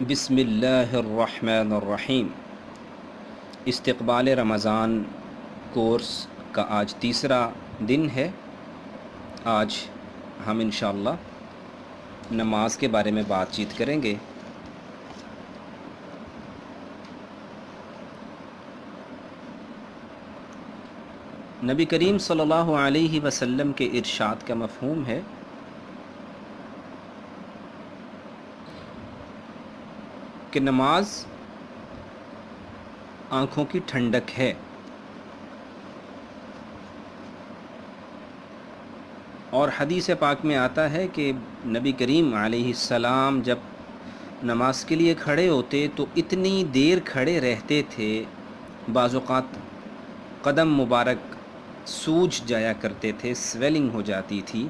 بسم اللہ الرحمن الرحیم۔ استقبال رمضان کورس کا آج تیسرا دن ہے۔ آج ہم انشاءاللہ نماز کے بارے میں بات چیت کریں گے۔ نبی کریم صلی اللہ علیہ وسلم کے ارشاد کا مفہوم ہے کہ نماز آنکھوں کی ٹھنڈک ہے، اور حدیث پاک میں آتا ہے کہ نبی کریم علیہ السلام جب نماز کے لیے کھڑے ہوتے تو اتنی دیر کھڑے رہتے تھے، بعض اوقات قدم مبارک سوج جایا کرتے تھے، سویلنگ ہو جاتی تھی۔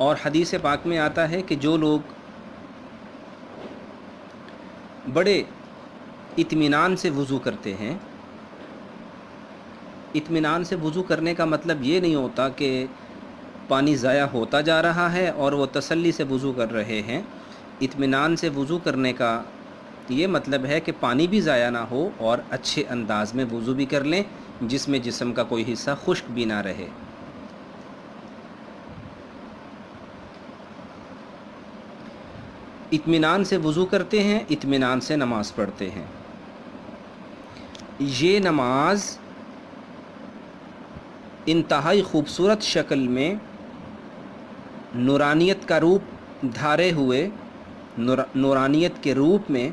اور حدیث پاک میں آتا ہے کہ جو لوگ بڑے اطمینان سے وضو کرتے ہیں، اطمینان سے وضو کرنے کا مطلب یہ نہیں ہوتا کہ پانی ضائع ہوتا جا رہا ہے اور وہ تسلی سے وضو کر رہے ہیں۔ اطمینان سے وضو کرنے کا یہ مطلب ہے کہ پانی بھی ضائع نہ ہو اور اچھے انداز میں وضو بھی کر لیں، جس میں جسم کا کوئی حصہ خشک بھی نہ رہے۔ اطمینان سے وضو کرتے ہیں، اطمینان سے نماز پڑھتے ہیں۔ یہ نماز انتہائی خوبصورت شکل میں نورانیت کا روپ دھارے ہوئے، نورانیت کے روپ میں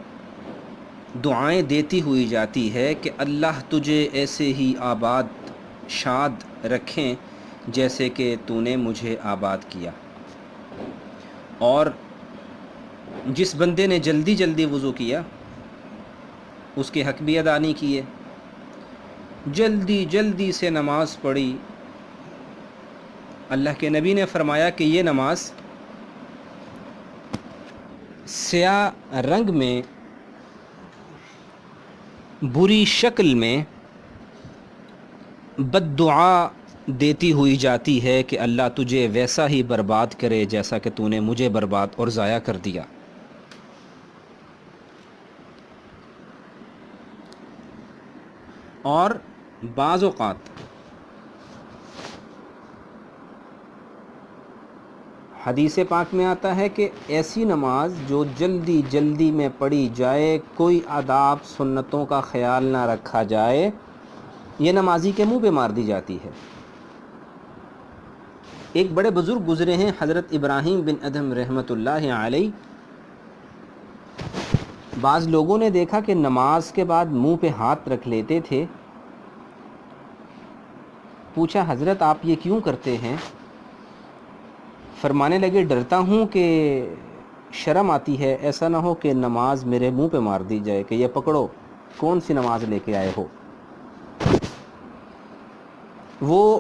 دعائیں دیتی ہوئی جاتی ہے کہ اللہ تجھے ایسے ہی آباد شاد رکھیں جیسے کہ تو نے مجھے آباد کیا۔ اور جس بندے نے جلدی جلدی وضو کیا اس کے حق بھی ادا نہیں کیے، جلدی جلدی سے نماز پڑھی۔ اللہ کے نبی نے فرمایا کہ یہ نماز سیاہ رنگ میں، بری شکل میں بد دعا دیتی ہوئی جاتی ہے کہ اللہ تجھے ویسا ہی برباد کرے جیسا کہ تو نے مجھے برباد اور ضائع کر دیا۔ اور بعض اوقات حدیث پاک میں آتا ہے کہ ایسی نماز جو جلدی جلدی میں پڑھی جائے، کوئی آداب سنتوں کا خیال نہ رکھا جائے، یہ نمازی کے منہ پہ مار دی جاتی ہے۔ ایک بڑے بزرگ گزرے ہیں، حضرت ابراہیم بن ادھم رحمۃ اللہ علیہ۔ بعض لوگوں نے دیکھا کہ نماز کے بعد منہ پہ ہاتھ رکھ لیتے تھے۔ پوچھا حضرت آپ یہ کیوں کرتے ہیں؟ فرمانے لگے ڈرتا ہوں کہ شرم آتی ہے، ایسا نہ ہو کہ نماز میرے منہ پہ مار دی جائے کہ یہ پکڑو کون سی نماز لے کے آئے ہو۔ وہ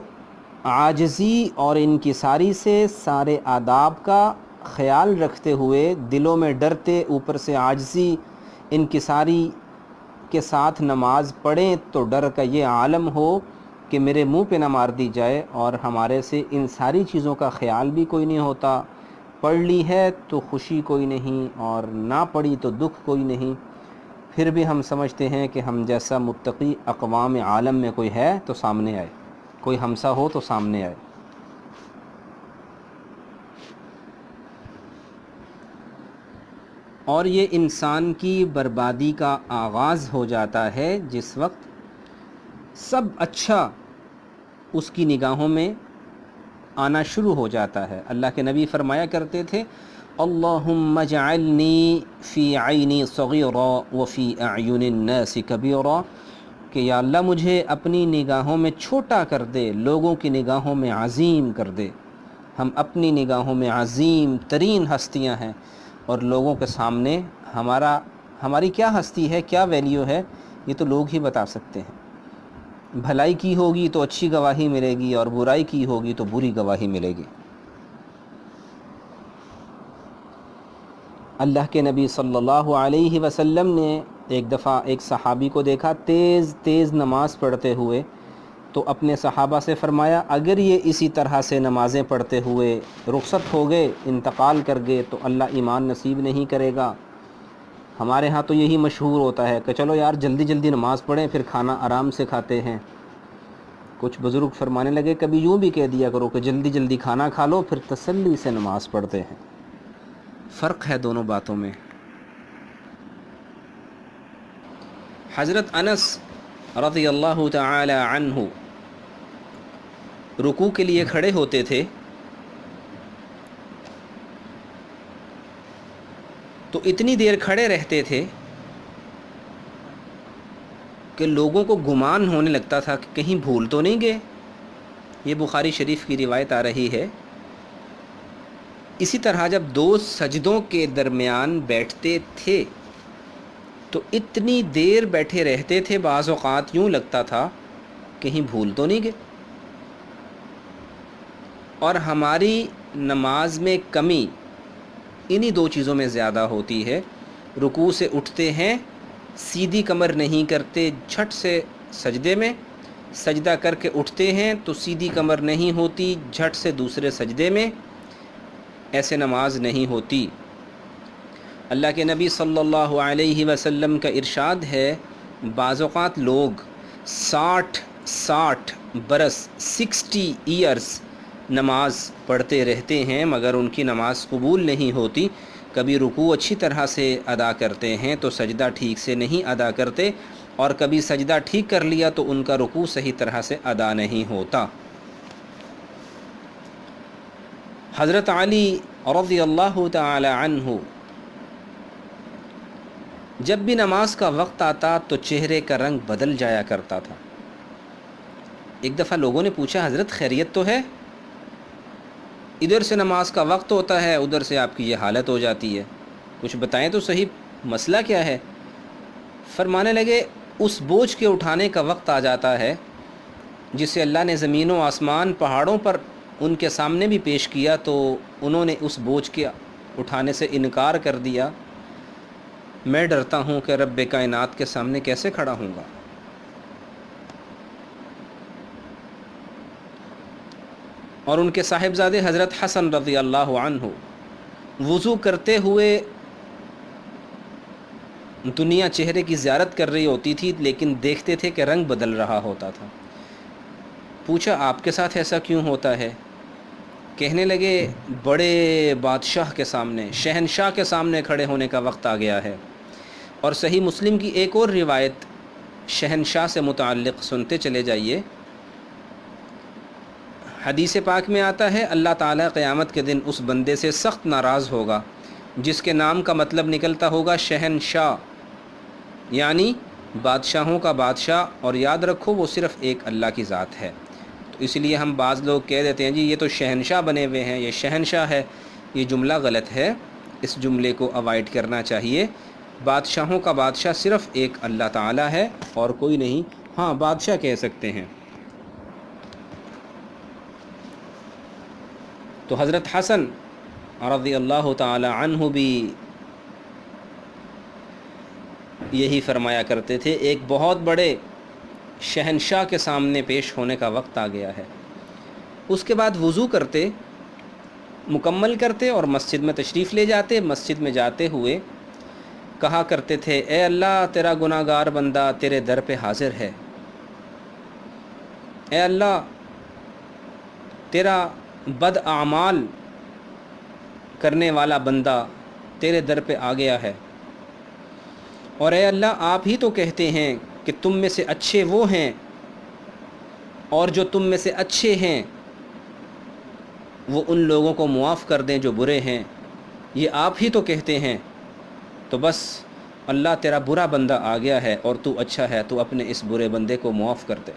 عاجزی اور انکساری سے سارے آداب کا خیال رکھتے ہوئے، دلوں میں ڈرتے، اوپر سے عاجزی انکساری کے ساتھ نماز پڑھیں تو ڈر کا یہ عالم ہو کہ میرے منہ پہ نہ مار دی جائے۔ اور ہمارے سے ان ساری چیزوں کا خیال بھی کوئی نہیں ہوتا، پڑھ لی ہے تو خوشی کوئی نہیں اور نہ پڑھی تو دکھ کوئی نہیں۔ پھر بھی ہم سمجھتے ہیں کہ ہم جیسا متقی اقوام عالم میں کوئی ہے تو سامنے آئے، کوئی ہمسا ہو تو سامنے آئے۔ اور یہ انسان کی بربادی کا آغاز ہو جاتا ہے جس وقت سب اچھا اس کی نگاہوں میں آنا شروع ہو جاتا ہے۔ اللہ کے نبی فرمایا کرتے تھے اللہم اجعلنی فی عینی صغیرا وفی اعین الناس کبیرا، کہ یا اللہ مجھے اپنی نگاہوں میں چھوٹا کر دے، لوگوں کی نگاہوں میں عظیم کر دے۔ ہم اپنی نگاہوں میں عظیم ترین ہستیاں ہیں، اور لوگوں کے سامنے ہماری کیا ہستی ہے، کیا ویلیو ہے، یہ تو لوگ ہی بتا سکتے ہیں۔ بھلائی کی ہوگی تو اچھی گواہی ملے گی، اور برائی کی ہوگی تو بری گواہی ملے گی۔ اللہ کے نبی صلی اللہ علیہ وسلم نے ایک دفعہ ایک صحابی کو دیکھا تیز تیز نماز پڑھتے ہوئے تو اپنے صحابہ سے فرمایا اگر یہ اسی طرح سے نمازیں پڑھتے ہوئے رخصت ہو گئے، انتقال کر گئے، تو اللہ ایمان نصیب نہیں کرے گا۔ ہمارے ہاں تو یہی مشہور ہوتا ہے کہ چلو یار جلدی جلدی نماز پڑھیں، پھر کھانا آرام سے کھاتے ہیں۔ کچھ بزرگ فرمانے لگے کبھی یوں بھی کہہ دیا کرو کہ جلدی جلدی کھانا کھا لو، پھر تسلی سے نماز پڑھتے ہیں۔ فرق ہے دونوں باتوں میں۔ حضرت انس رضی اللہ تعالی عنہ رکوع کے لیے کھڑے ہوتے تھے تو اتنی دیر کھڑے رہتے تھے کہ لوگوں کو گمان ہونے لگتا تھا کہ کہیں بھول تو نہیں گئے۔ یہ بخاری شریف کی روایت آ رہی ہے۔ اسی طرح جب دو سجدوں کے درمیان بیٹھتے تھے تو اتنی دیر بیٹھے رہتے تھے، بعض اوقات یوں لگتا تھا کہیں بھول تو نہیں گئے۔ اور ہماری نماز میں کمی انہی دو چیزوں میں زیادہ ہوتی ہے۔ رکوع سے اٹھتے ہیں، سیدھی کمر نہیں کرتے، جھٹ سے سجدے میں، سجدہ کر کے اٹھتے ہیں تو سیدھی کمر نہیں ہوتی، جھٹ سے دوسرے سجدے میں، ایسے نماز نہیں ہوتی۔ اللہ کے نبی صلی اللہ علیہ وسلم کا ارشاد ہے، بعض اوقات لوگ 60 برس 60 ایئرز نماز پڑھتے رہتے ہیں مگر ان کی نماز قبول نہیں ہوتی۔ کبھی رکوع اچھی طرح سے ادا کرتے ہیں تو سجدہ ٹھیک سے نہیں ادا کرتے، اور کبھی سجدہ ٹھیک کر لیا تو ان کا رکوع صحیح طرح سے ادا نہیں ہوتا۔ حضرت علی رضی اللہ تعالی عنہ جب بھی نماز کا وقت آتا تو چہرے کا رنگ بدل جایا کرتا تھا۔ ایک دفعہ لوگوں نے پوچھا حضرت خیریت تو ہے؟ ادھر سے نماز کا وقت ہوتا ہے، ادھر سے آپ کی یہ حالت ہو جاتی ہے، کچھ بتائیں تو صحیح مسئلہ کیا ہے؟ فرمانے لگے اس بوجھ کے اٹھانے کا وقت آ جاتا ہے جسے اللہ نے زمین و آسمان پہاڑوں پر ان کے سامنے بھی پیش کیا تو انہوں نے اس بوجھ کے اٹھانے سے انکار کر دیا۔ میں ڈرتا ہوں کہ رب کائنات کے سامنے کیسے کھڑا ہوں گا۔ اور ان کے صاحبزادے حضرت حسن رضی اللہ عنہ وضو کرتے ہوئے دنیا چہرے کی زیارت کر رہی ہوتی تھی لیکن دیکھتے تھے کہ رنگ بدل رہا ہوتا تھا۔ پوچھا آپ کے ساتھ ایسا کیوں ہوتا ہے؟ کہنے لگے بڑے بادشاہ کے سامنے، شہنشاہ کے سامنے کھڑے ہونے کا وقت آ گیا ہے۔ اور صحیح مسلم کی ایک اور روایت شہنشاہ سے متعلق سنتے چلے جائیے۔ حدیث پاک میں آتا ہے اللہ تعالیٰ قیامت کے دن اس بندے سے سخت ناراض ہوگا جس کے نام کا مطلب نکلتا ہوگا شہنشاہ، یعنی بادشاہوں کا بادشاہ، اور یاد رکھو وہ صرف ایک اللہ کی ذات ہے۔ تو اس لیے ہم بعض لوگ کہہ دیتے ہیں جی یہ تو شہنشاہ بنے ہوئے ہیں، یہ شہنشاہ ہے۔ یہ جملہ غلط ہے، اس جملے کو اوائڈ کرنا چاہیے۔ بادشاہوں کا بادشاہ صرف ایک اللہ تعالیٰ ہے اور کوئی نہیں۔ ہاں بادشاہ کہہ سکتے ہیں۔ تو حضرت حسن رضی اللہ تعالی عنہ بھی یہی فرمایا کرتے تھے، ایک بہت بڑے شہنشاہ کے سامنے پیش ہونے کا وقت آ گیا ہے۔ اس کے بعد وضو کرتے، مکمل کرتے اور مسجد میں تشریف لے جاتے۔ مسجد میں جاتے ہوئے کہا کرتے تھے اے اللہ تیرا گناہ گار بندہ تیرے در پہ حاضر ہے، اے اللہ تیرا بد اعمال کرنے والا بندہ تیرے در پہ آ گیا ہے، اور اے اللہ آپ ہی تو کہتے ہیں کہ تم میں سے اچھے وہ ہیں اور جو تم میں سے اچھے ہیں وہ ان لوگوں کو معاف کر دیں جو برے ہیں، یہ آپ ہی تو کہتے ہیں۔ تو بس اللہ تیرا برا بندہ آ گیا ہے اور تو اچھا ہے، تو اپنے اس برے بندے کو معاف کر دے۔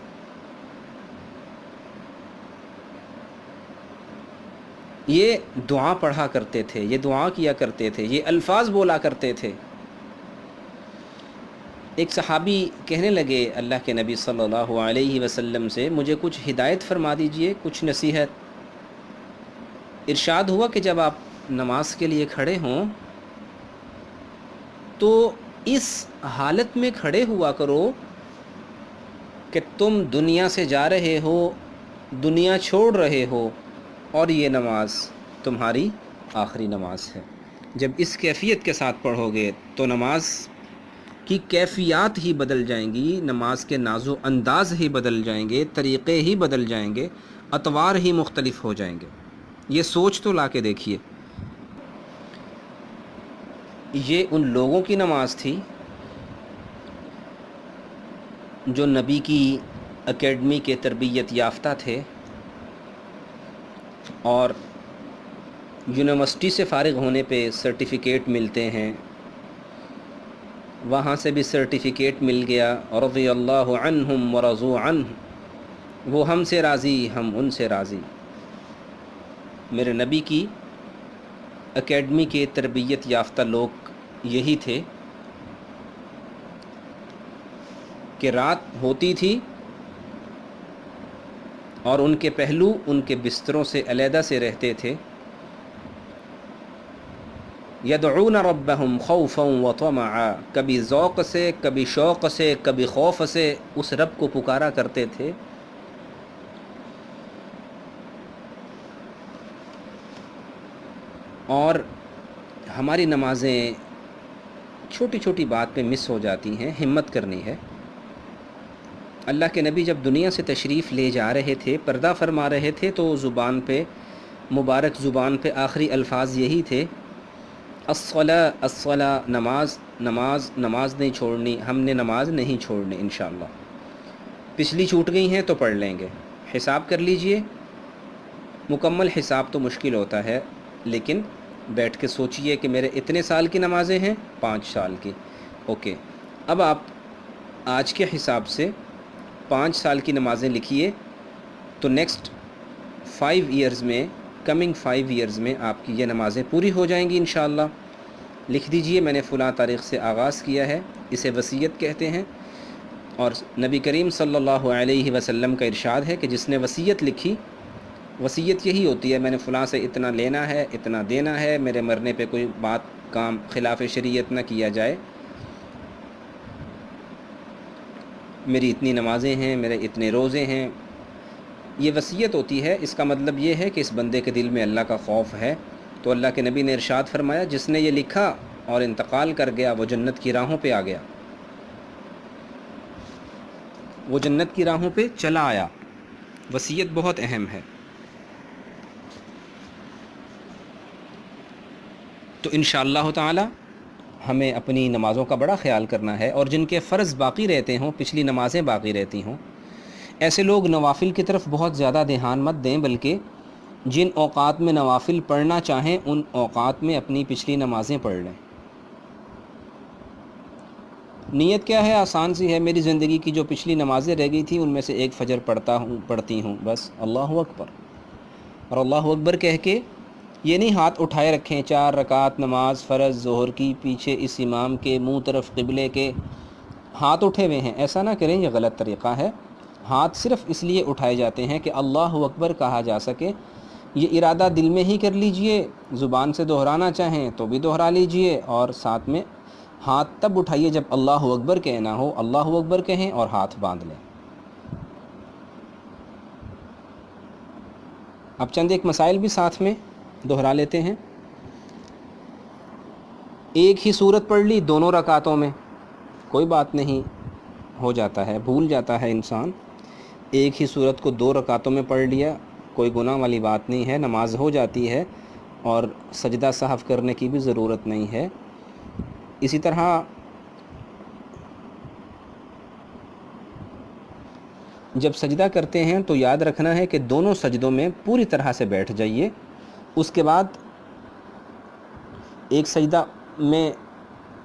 یہ دعا پڑھا کرتے تھے، یہ دعا کیا کرتے تھے، یہ الفاظ بولا کرتے تھے۔ ایک صحابی کہنے لگے اللہ کے نبی صلی اللہ علیہ وسلم سے مجھے کچھ ہدایت فرما دیجئے، کچھ نصیحت۔ ارشاد ہوا کہ جب آپ نماز کے لیے کھڑے ہوں تو اس حالت میں کھڑے ہوا کرو کہ تم دنیا سے جا رہے ہو، دنیا چھوڑ رہے ہو، اور یہ نماز تمہاری آخری نماز ہے۔ جب اس کیفیت کے ساتھ پڑھو گے تو نماز کی کیفیات ہی بدل جائیں گی، نماز کے ناز و انداز ہی بدل جائیں گے، طریقے ہی بدل جائیں گے، اطوار ہی مختلف ہو جائیں گے۔ یہ سوچ تو لا کے دیکھیے، یہ ان لوگوں کی نماز تھی جو نبی کی اکیڈمی کے تربیت یافتہ تھے اور یونیورسٹی سے فارغ ہونے پہ سرٹیفکیٹ ملتے ہیں، وہاں سے بھی سرٹیفکیٹ مل گیا، رضی اللہ عنہم ورضوا عنہ، وہ ہم سے راضی ہم ان سے راضی۔ میرے نبی کی اکیڈمی کے تربیت یافتہ لوگ یہی تھے کہ رات ہوتی تھی اور ان کے پہلو ان کے بستروں سے علیحدہ سے رہتے تھے، یدعون ربهم خوفا وطمعا، کبھی ذوق سے، کبھی شوق سے، کبھی خوف سے اس رب کو پکارا کرتے تھے۔ اور ہماری نمازیں چھوٹی چھوٹی بات پہ مس ہو جاتی ہیں، ہمت کرنی ہے۔ اللہ کے نبی جب دنیا سے تشریف لے جا رہے تھے، پردہ فرما رہے تھے، تو زبان پہ، مبارک زبان پہ آخری الفاظ یہی تھے، الصلاۃ الصلاۃ، نماز نماز نماز نہیں چھوڑنی، ہم نے نماز نہیں چھوڑنی انشاءاللہ۔ پچھلی چھوٹ گئی ہیں تو پڑھ لیں گے، حساب کر لیجئے۔ مکمل حساب تو مشکل ہوتا ہے، لیکن بیٹھ کے سوچئے کہ میرے اتنے سال کی نمازیں ہیں، 5 سال کی، اوکے، اب آپ آج کے حساب سے 5 سال کی نمازیں لکھیے، تو نیکسٹ 5 ایئرز میں، کمنگ 5 ایئرز میں آپ کی یہ نمازیں پوری ہو جائیں گی انشاءاللہ۔ لکھ دیجئے، میں نے فلاں تاریخ سے آغاز کیا ہے، اسے وصیت کہتے ہیں۔ اور نبی کریم صلی اللہ علیہ وسلم کا ارشاد ہے کہ جس نے وصیت لکھی، وصیت یہی ہوتی ہے، میں نے فلاں سے اتنا لینا ہے، اتنا دینا ہے، میرے مرنے پہ کوئی بات کام خلاف شریعت نہ کیا جائے، میری اتنی نمازیں ہیں، میرے اتنے روزے ہیں، یہ وصیت ہوتی ہے۔ اس کا مطلب یہ ہے کہ اس بندے کے دل میں اللہ کا خوف ہے۔ تو اللہ کے نبی نے ارشاد فرمایا، جس نے یہ لکھا اور انتقال کر گیا، وہ جنت کی راہوں پہ آ گیا، وہ جنت کی راہوں پہ چلا آیا۔ وصیت بہت اہم ہے۔ تو انشاءاللہ تعالی ہمیں اپنی نمازوں کا بڑا خیال کرنا ہے، اور جن کے فرض باقی رہتے ہوں، پچھلی نمازیں باقی رہتی ہوں، ایسے لوگ نوافل کی طرف بہت زیادہ دھیان مت دیں، بلکہ جن اوقات میں نوافل پڑھنا چاہیں ان اوقات میں اپنی پچھلی نمازیں پڑھ لیں۔ نیت کیا ہے؟ آسان سی ہے، میری زندگی کی جو پچھلی نمازیں رہ گئی تھیں ان میں سے ایک فجر پڑھتی ہوں، بس اللہ اکبر، اور اللہ اکبر کہہ کے یہ نہیں ہاتھ اٹھائے رکھیں 4 رکعت نماز فرض ظہر کی، پیچھے اس امام کے، منہ طرف قبلے کے ہاتھ اٹھے ہوئے ہیں، ایسا نہ کریں، یہ غلط طریقہ ہے۔ ہاتھ صرف اس لیے اٹھائے جاتے ہیں کہ اللہ اکبر کہا جا سکے، یہ ارادہ دل میں ہی کر لیجئے، زبان سے دہرانا چاہیں تو بھی دہرا لیجئے، اور ساتھ میں ہاتھ تب اٹھائیے جب اللہ اکبر کہنا ہو، اللہ اکبر کہیں اور ہاتھ باندھ لیں۔ اب چند ایک مسائل بھی ساتھ میں دہرا لیتے ہیں۔ ایک ہی صورت پڑھ لی دونوں رکعتوں میں، کوئی بات نہیں، ہو جاتا ہے، بھول جاتا ہے انسان، ایک ہی صورت کو 2 رکعتوں میں پڑھ لیا، کوئی گناہ والی بات نہیں ہے، نماز ہو جاتی ہے، اور سجدہ سہو کرنے کی بھی ضرورت نہیں ہے۔ اسی طرح جب سجدہ کرتے ہیں تو یاد رکھنا ہے کہ دونوں سجدوں میں پوری طرح سے بیٹھ جائیے، اس کے بعد ایک سجدہ میں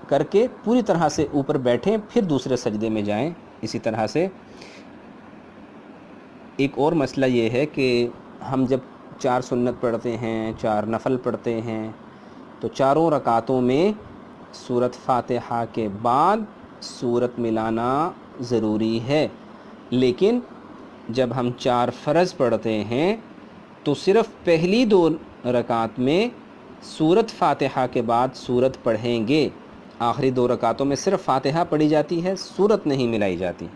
کر کے پوری طرح سے اوپر بیٹھیں، پھر دوسرے سجدے میں جائیں۔ اسی طرح سے ایک اور مسئلہ یہ ہے کہ ہم جب 4 سنت پڑھتے ہیں، 4 نفل پڑھتے ہیں، تو چاروں رکعتوں میں سورۃ فاتحہ کے بعد سورت ملانا ضروری ہے، لیکن جب ہم 4 فرض پڑھتے ہیں تو صرف پہلی 2 رکعت میں سورت فاتحہ کے بعد سورت پڑھیں گے، آخری 2 رکعتوں میں صرف فاتحہ پڑھی جاتی ہے، سورت نہیں ملائی جاتی۔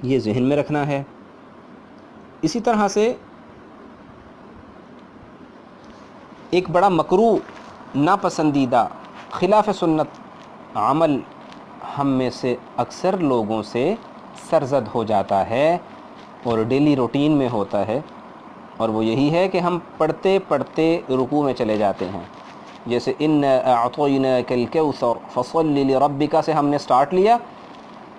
یہ ذہن میں رکھنا ہے۔ اسی طرح سے ایک بڑا مکروہ، ناپسندیدہ، خلاف سنت عمل ہم میں سے اکثر لوگوں سے سرزد ہو جاتا ہے اور ڈیلی روٹین میں ہوتا ہے، اور وہ یہی ہے کہ ہم پڑھتے پڑھتے رکوع میں چلے جاتے ہیں۔ جیسے ان اعطیناک الکوثر فصل لربک سے ہم نے سٹارٹ لیا،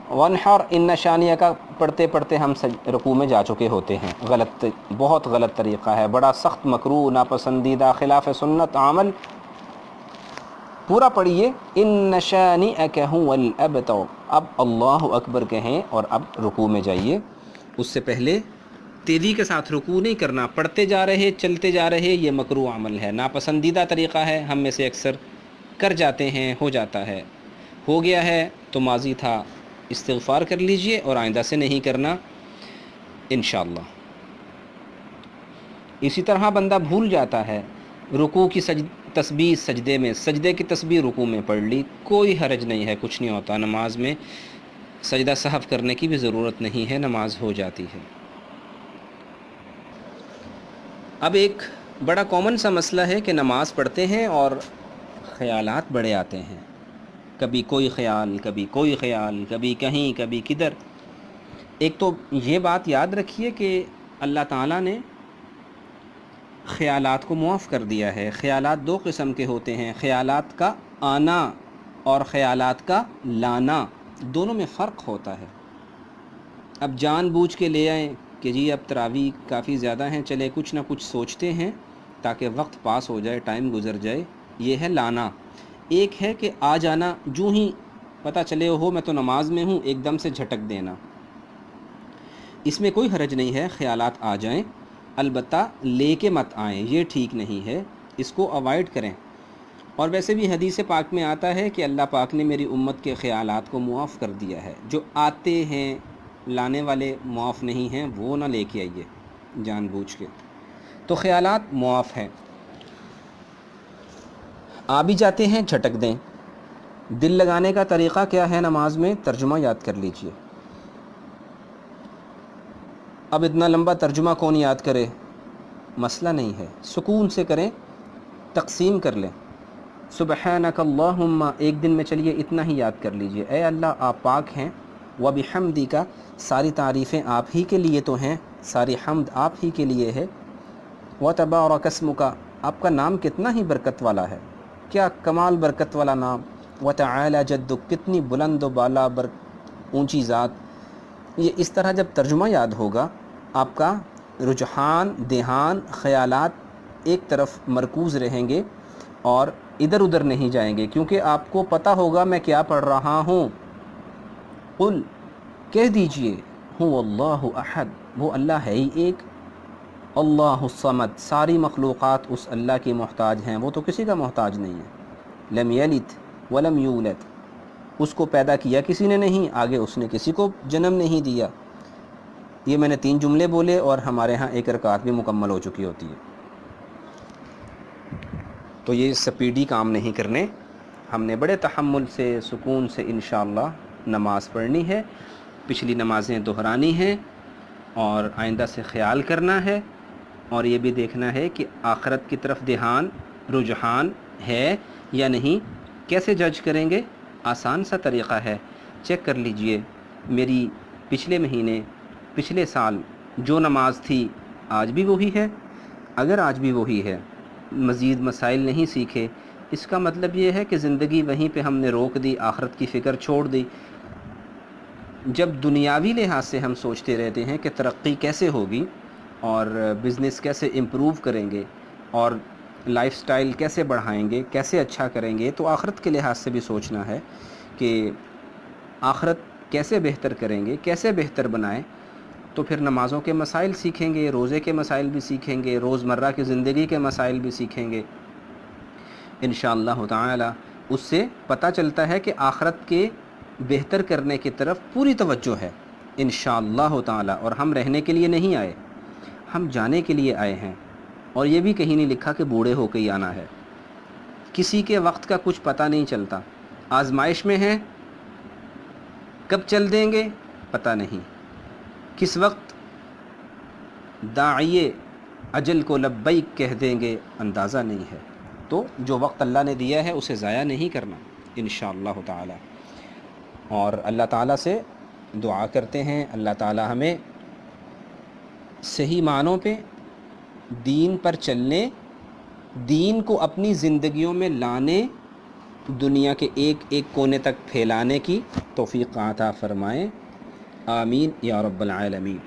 وانحر ان شانیہ کا پڑھتے پڑھتے ہم رکوع میں جا چکے ہوتے ہیں۔ غلط، بہت غلط طریقہ ہے، بڑا سخت مکروہ، ناپسندیدہ، خلاف سنت عمل۔ پورا پڑھیے، ان شانئک هو الابتر، اب اللہ اکبر کہیں اور اب رکوع میں جائیے۔ اس سے پہلے تیزی کے ساتھ رکوع نہیں کرنا، پڑھتے جا رہے، چلتے جا رہے، یہ مکروہ عمل ہے، ناپسندیدہ طریقہ ہے، ہم میں سے اکثر کر جاتے ہیں، ہو جاتا ہے۔ ہو گیا ہے تو ماضی تھا، استغفار کر لیجئے اور آئندہ سے نہیں کرنا انشاءاللہ۔ اسی طرح بندہ بھول جاتا ہے، رکوع کی تسبیح سجدے میں، سجدے کی تسبیح رکوع میں پڑھ لی، کوئی حرج نہیں ہے، کچھ نہیں ہوتا، نماز میں سجدہ سہو کرنے کی بھی ضرورت نہیں ہے، نماز ہو جاتی ہے۔ اب ایک بڑا کامن سا مسئلہ ہے کہ نماز پڑھتے ہیں اور خیالات بڑے آتے ہیں، کبھی کوئی خیال، کبھی کوئی خیال، کبھی کہیں، کبھی کدھر۔ ایک تو یہ بات یاد رکھیے کہ اللہ تعالیٰ نے خیالات کو معاف کر دیا ہے۔ خیالات دو قسم کے ہوتے ہیں، خیالات کا آنا اور خیالات کا لانا، دونوں میں فرق ہوتا ہے۔ اب جان بوجھ کے لے آئیں کہ جی اب تراویح کافی زیادہ ہیں، چلے کچھ نہ کچھ سوچتے ہیں تاکہ وقت پاس ہو جائے، ٹائم گزر جائے، یہ ہے لانا۔ ایک ہے کہ آ جانا، جو ہی پتہ چلے ہو میں تو نماز میں ہوں، ایک دم سے جھٹک دینا۔ اس میں کوئی حرج نہیں ہے، خیالات آ جائیں، البتہ لے کے مت آئیں، یہ ٹھیک نہیں ہے، اس کو اوائڈ کریں۔ اور ویسے بھی حدیث پاک میں آتا ہے کہ اللہ پاک نے میری امت کے خیالات کو معاف کر دیا ہے، جو آتے ہیں، لانے والے معاف نہیں ہیں، وہ نہ لے کے آئیے جان بوجھ کے۔ تو خیالات معاف ہیں، آ بھی جاتے ہیں، جھٹک دیں۔ دل لگانے کا طریقہ کیا ہے نماز میں؟ ترجمہ یاد کر لیجئے۔ اب اتنا لمبا ترجمہ کون یاد کرے؟ مسئلہ نہیں ہے، سکون سے کریں، تقسیم کر لیں۔ سبحانک اللہم، ایک دن میں چلیے اتنا ہی یاد کر لیجئے، اے اللہ آپ پاک ہیں، وبحمدک، ساری تعریفیں آپ ہی کے لیے تو ہیں، ساری حمد آپ ہی کے لیے ہے، وتبارک اسمک، آپ کا نام کتنا ہی برکت والا ہے، کیا کمال برکت والا نام، وتعالی جدک، کتنی بلند و بالا اونچی ذات۔ یہ اس طرح جب ترجمہ یاد ہوگا، آپ کا رجحان، دھیان، خیالات ایک طرف مرکوز رہیں گے اور ادھر ادھر نہیں جائیں گے، کیونکہ آپ کو پتہ ہوگا میں کیا پڑھ رہا ہوں۔ قل، کہہ دیجئے، هو اللہ احد، وہ اللہ ہے ہی ایک، اللہ الصمد، ساری مخلوقات اس اللہ کی محتاج ہیں، وہ تو کسی کا محتاج نہیں ہے۔ لم یلد ولم یولد، اس کو پیدا کیا کسی نے نہیں، آگے اس نے کسی کو جنم نہیں دیا۔ یہ میں نے 3 جملے بولے اور ہمارے ہاں 1 رکعت بھی مکمل ہو چکی ہوتی ہے۔ تو یہ سپیڈی کام نہیں کرنے، ہم نے بڑے تحمل سے، سکون سے انشاءاللہ نماز پڑھنی ہے، پچھلی نمازیں دہرانی ہیں، اور آئندہ سے خیال کرنا ہے، اور یہ بھی دیکھنا ہے کہ آخرت کی طرف دھیان، رجحان ہے یا نہیں۔ کیسے جج کریں گے؟ آسان سا طریقہ ہے، چیک کر لیجئے میری پچھلے مہینے، پچھلے سال جو نماز تھی آج بھی وہی ہے۔ اگر آج بھی وہی ہے، مزید مسائل نہیں سیکھے، اس کا مطلب یہ ہے کہ زندگی وہیں پہ ہم نے روک دی، آخرت کی فکر چھوڑ دی۔ جب دنیاوی لحاظ سے ہم سوچتے رہتے ہیں کہ ترقی کیسے ہوگی اور بزنس کیسے امپروو کریں گے اور لائف سٹائل کیسے بڑھائیں گے، کیسے اچھا کریں گے، تو آخرت کے لحاظ سے بھی سوچنا ہے کہ آخرت کیسے بہتر کریں گے، کیسے بہتر بنائیں۔ تو پھر نمازوں کے مسائل سیکھیں گے، روزے کے مسائل بھی سیکھیں گے، روزمرہ کی زندگی کے مسائل بھی سیکھیں گے انشاءاللہ تعالی۔ اس سے پتہ چلتا ہے کہ آخرت کے بہتر کرنے کی طرف پوری توجہ ہے انشاءاللہ تعالی، اور ہم رہنے کے لیے نہیں آئے، ہم جانے کے لیے آئے ہیں۔ اور یہ بھی کہیں نہیں لکھا کہ بوڑھے ہو کے ہی آنا ہے، کسی کے وقت کا کچھ پتہ نہیں چلتا، آزمائش میں ہیں، کب چل دیں گے پتہ نہیں۔ کس وقت داعیے اجل کو لبیک کہہ دیں گے اندازہ نہیں ہے. تو جو وقت اللہ نے دیا ہے اسے ضائع نہیں کرنا انشاءاللہ تعالی. اور اللہ تعالیٰ سے دعا کرتے ہیں اللہ تعالیٰ ہمیں صحیح معنوں پہ دین پر چلنے، دین کو اپنی زندگیوں میں لانے، دنیا کے ایک ایک کونے تک پھیلانے کی توفیق عطا فرمائیں. آمین یا رب العالمین.